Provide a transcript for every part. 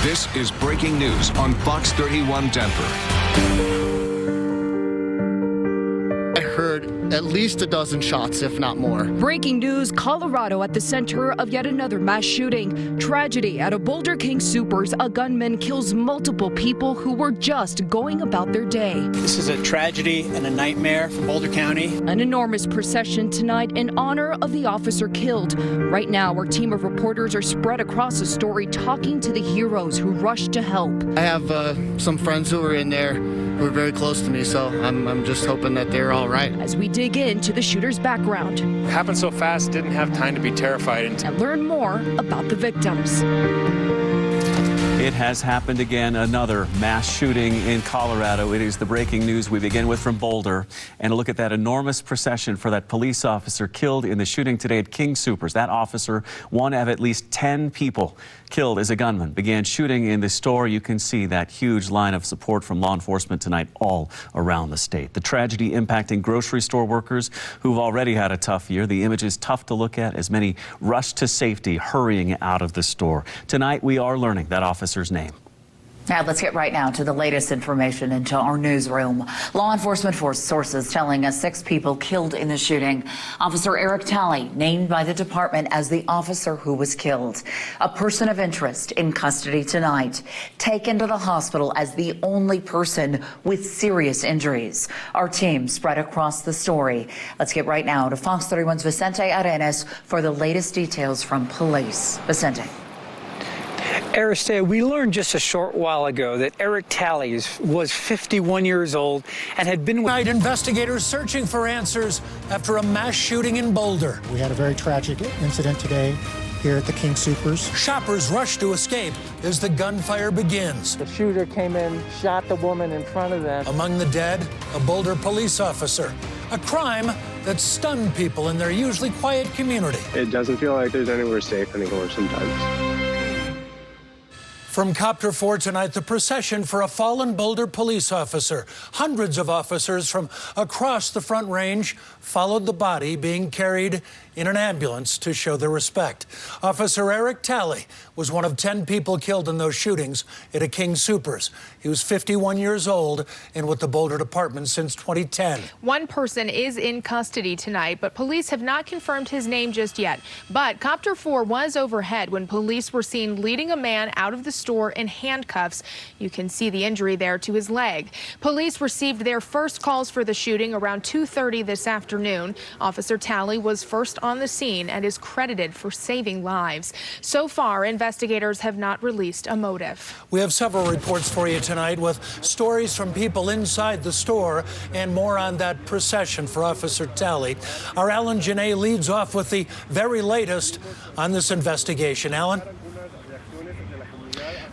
This is breaking news on Fox 31 Denver. I heard at least a dozen shots, if not more. Breaking news, Colorado at the center of yet another mass shooting. Tragedy at a Boulder King Soopers. A gunman kills multiple people who were just going about their day. This is a tragedy and a nightmare for Boulder County. An enormous procession tonight in honor of the officer killed. Right now, our team of reporters are spread across the story talking to the heroes who rushed to help. I have some friends who were in there who are very close to me, so I'm just hoping that they're all right. As we dig into the shooter's background. It happened so fast, didn't have time to be terrified. And learn more about the victims. It has happened again, another mass shooting in Colorado. It is the breaking news we begin with from Boulder. And a look at that enormous procession for that police officer killed in the shooting today at King Soopers. That officer, one of at least 10 people killed as a gunman, began shooting in the store. You can see that huge line of support from law enforcement tonight all around the state. The tragedy impacting grocery store workers who've already had a tough year. The image is tough to look at as many rush to safety, hurrying out of the store. Tonight, we are learning that officer's name. Now let's get right now to the latest information into our newsroom. Law enforcement sources telling us 6 people killed in the shooting. Officer Eric Talley named by the department as the officer who was killed. A person of interest in custody tonight. Taken to the hospital as the only person with serious injuries. Our team spread across the story. Let's get right now to Fox 31's Vicente Arenas for the latest details from police. Vicente. Aristea, we learned just a short while ago that Eric Talley was 51 years old and had been... Night investigators searching for answers after a mass shooting in Boulder. We had a very tragic incident today here at the King Soopers. Shoppers rush to escape as the gunfire begins. The shooter came in, shot the woman in front of them. Among the dead, a Boulder police officer. A crime that stunned people in their usually quiet community. It doesn't feel like there's anywhere safe anymore sometimes. From Copter 4 tonight, the procession for a fallen Boulder police officer. Hundreds of officers from across the Front Range followed the body being carried in an ambulance to show their respect. Officer Eric Talley was one of 10 people killed in those shootings at a King Soopers. He was 51 years old and with the Boulder Department since 2010. One person is in custody tonight, but police have not confirmed his name just yet. But Copter 4 was overhead when police were seen leading a man out of the store in handcuffs. You can see the injury there to his leg. Police received their first calls for the shooting around 2:30 this afternoon. Officer Talley was first on the scene and is credited for saving lives. So far, investigators have not released a motive. We have several reports for you tonight with stories from people inside the store and more on that procession for Officer Talley. Our Alan Janae leads off with the very latest on this investigation. Alan?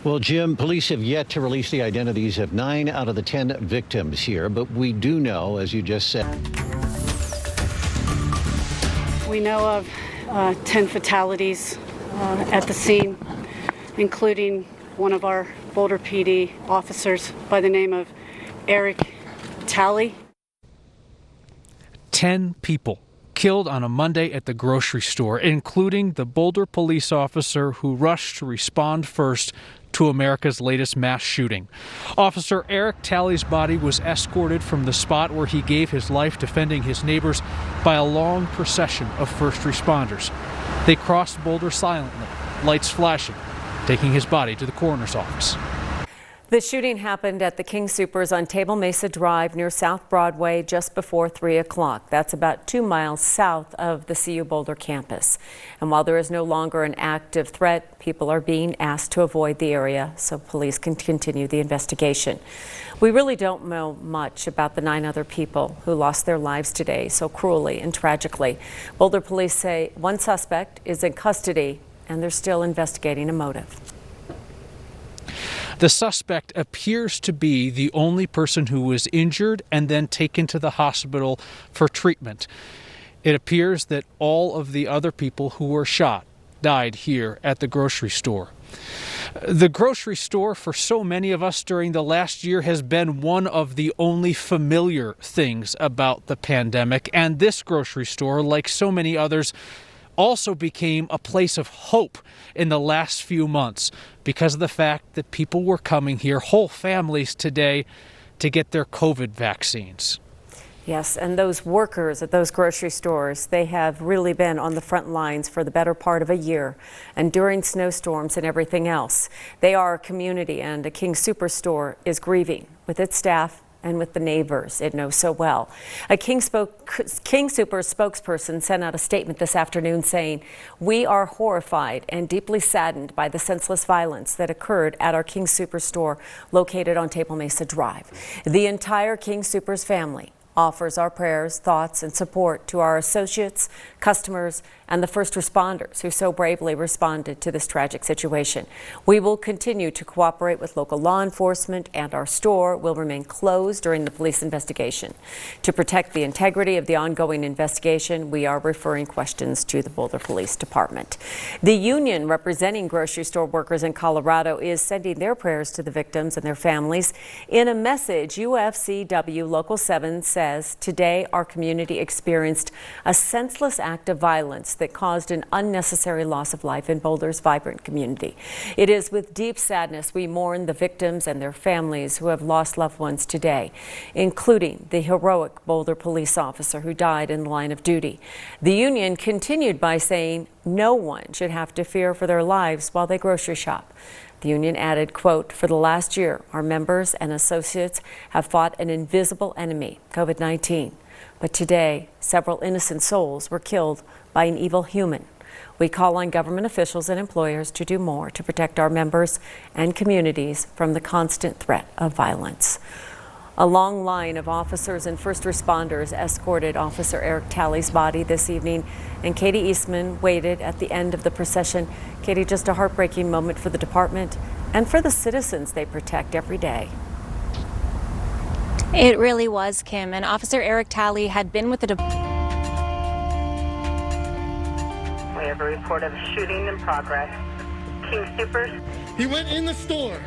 Well, Jim, police have yet to release the identities of 9 out of the 10 victims here, but we do know, as you just said. We know of 10 fatalities at the scene, including one of our Boulder PD officers by the name of Eric Talley. 10 people killed on a Monday at the grocery store, including the Boulder police officer who rushed to respond first to America's latest mass shooting. Officer Eric Talley's body was escorted from the spot where he gave his life defending his neighbors by a long procession of first responders. They crossed Boulder silently, lights flashing, taking his body to the coroner's office. The shooting happened at the King Soopers on Table Mesa Drive near South Broadway just before 3 o'clock. That's about 2 miles south of the CU Boulder campus. And while there is no longer an active threat, people are being asked to avoid the area so police can continue the investigation. We really don't know much about the 9 other people who lost their lives today so cruelly and tragically. Boulder police say one suspect is in custody and they're still investigating a motive. The suspect appears to be the only person who was injured and then taken to the hospital for treatment. It appears that all of the other people who were shot died here at the grocery store. The grocery store for so many of us during the last year has been one of the only familiar things about the pandemic, and this grocery store, like so many others, also became a place of hope in the last few months because of the fact that people were coming here, whole families today, to get their COVID vaccines. Yes, and those workers at those grocery stores, they have really been on the front lines for the better part of a year, and during snowstorms and everything else. They are a community, and a King Superstore is grieving with its staff and with the neighbors it knows so well. A King Super spokesperson sent out a statement this afternoon saying, "We are horrified and deeply saddened by the senseless violence that occurred at our King Superstore located on Table Mesa Drive. The entire King Super's family offers our prayers, thoughts, and support to our associates, customers, and the first responders who so bravely responded to this tragic situation. We will continue to cooperate with local law enforcement, and our store will remain closed during the police investigation. To protect the integrity of the ongoing investigation, we are referring questions to the Boulder Police Department." The union representing grocery store workers in Colorado is sending their prayers to the victims and their families. In a message, UFCW Local 7 says, "Today our community experienced a senseless act of violence that caused an unnecessary loss of life in Boulder's vibrant community. It is with deep sadness we mourn the victims and their families who have lost loved ones today, including the heroic Boulder police officer who died in the line of duty." The union continued by saying no one should have to fear for their lives while they grocery shop. The union added, quote, "For the last year, our members and associates have fought an invisible enemy, COVID-19. But today, several innocent souls were killed by an evil human. We call on government officials and employers to do more to protect our members and communities from the constant threat of violence." A long line of officers and first responders escorted Officer Eric Talley's body this evening, and Katie Eastman waited at the end of the procession. Katie, just a heartbreaking moment for the department and for the citizens they protect every day. It really was, Kim, and Officer Eric Talley had been with the department. We have a report of shooting in progress. King Supers. He went in the store.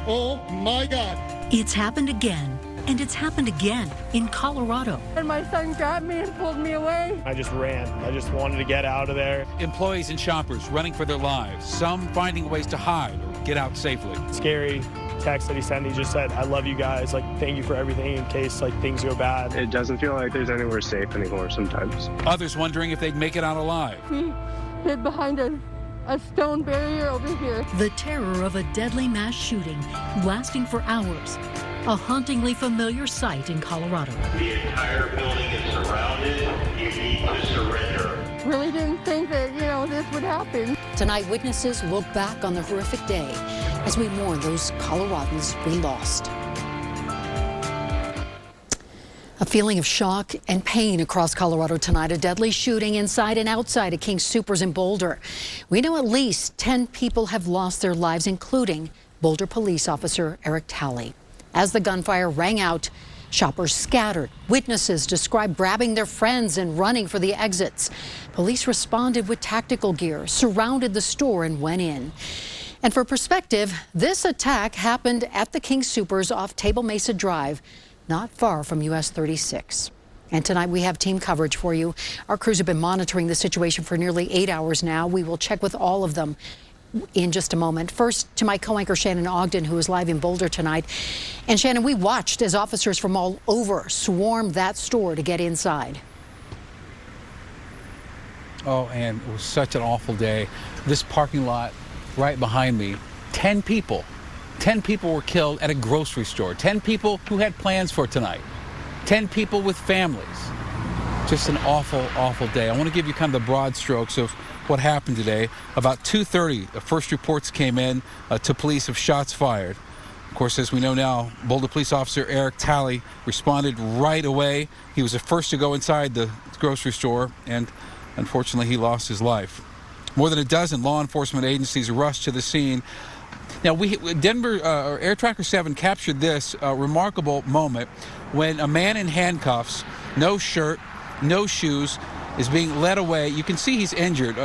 Oh my God. It's happened again, and it's happened again in Colorado. And my son grabbed me and pulled me away. I just ran. I just wanted to get out of there. Employees and shoppers running for their lives, some finding ways to hide or get out safely. Scary text that he sent. He just said, "I love you guys. Like, thank you for everything in case like things go bad." It doesn't feel like there's anywhere safe anymore sometimes. Others wondering if they'd make it out alive. He hid behind a stone barrier over here. The terror of a deadly mass shooting lasting for hours. A hauntingly familiar sight in Colorado. The entire building is surrounded. You need to surrender. Really didn't think that, this would happen. Tonight, witnesses look back on the horrific day as we mourn those Coloradans we lost. A feeling of shock and pain across Colorado tonight. A deadly shooting inside and outside a King Supers in Boulder. We know at least 10 people have lost their lives, including Boulder police officer Eric Talley. As the gunfire rang out, shoppers scattered. Witnesses described grabbing their friends and running for the exits. Police responded with tactical gear, surrounded the store and went in. And for perspective, this attack happened at the King Supers off Table Mesa Drive, not far from US 36. And tonight we have team coverage for you. Our crews have been monitoring the situation for nearly 8 hours now. We will check with all of them in just a moment. First, to my co-anchor Shannon Ogden, who is live in Boulder tonight. And Shannon, we watched as officers from all over swarmed that store to get inside. Oh, and it was such an awful day. This parking lot right behind me, 10 people were killed at a grocery store. 10 people who had plans for tonight. 10 people with families. Just an awful, awful day. I want to give you kind of the broad strokes of what happened today. About 2:30, the first reports came in to police of shots fired. Of course, as we know now, Boulder police officer Eric Talley responded right away. He was the first to go inside the grocery store, and unfortunately, he lost his life. More than a dozen law enforcement agencies rushed to the scene. Now, Air Tracker 7 captured this remarkable moment when a man in handcuffs, no shirt, no shoes, is being led away. You can see he's injured.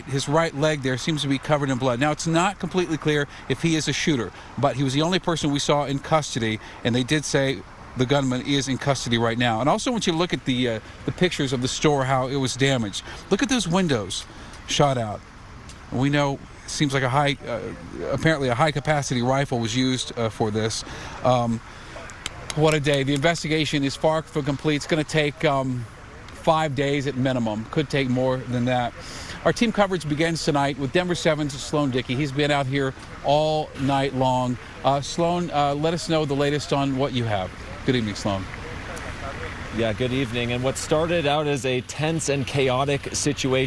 His right leg there seems to be covered in blood. Now, it's not completely clear if he is a shooter, but he was the only person we saw in custody, and they did say the gunman is in custody right now. And also want you to look at the pictures of the store, how it was damaged. Look at those windows shot out. We know it seems like apparently a high-capacity rifle was used for this. What a day. The investigation is far from complete. It's going to take 5 days at minimum. Could take more than that. Our team coverage begins tonight with Denver 7's Sloan Dickey. He's been out here all night long. Sloan, let us know the latest on what you have. Good evening, Sloan. Yeah, good evening. And what started out as a tense and chaotic situation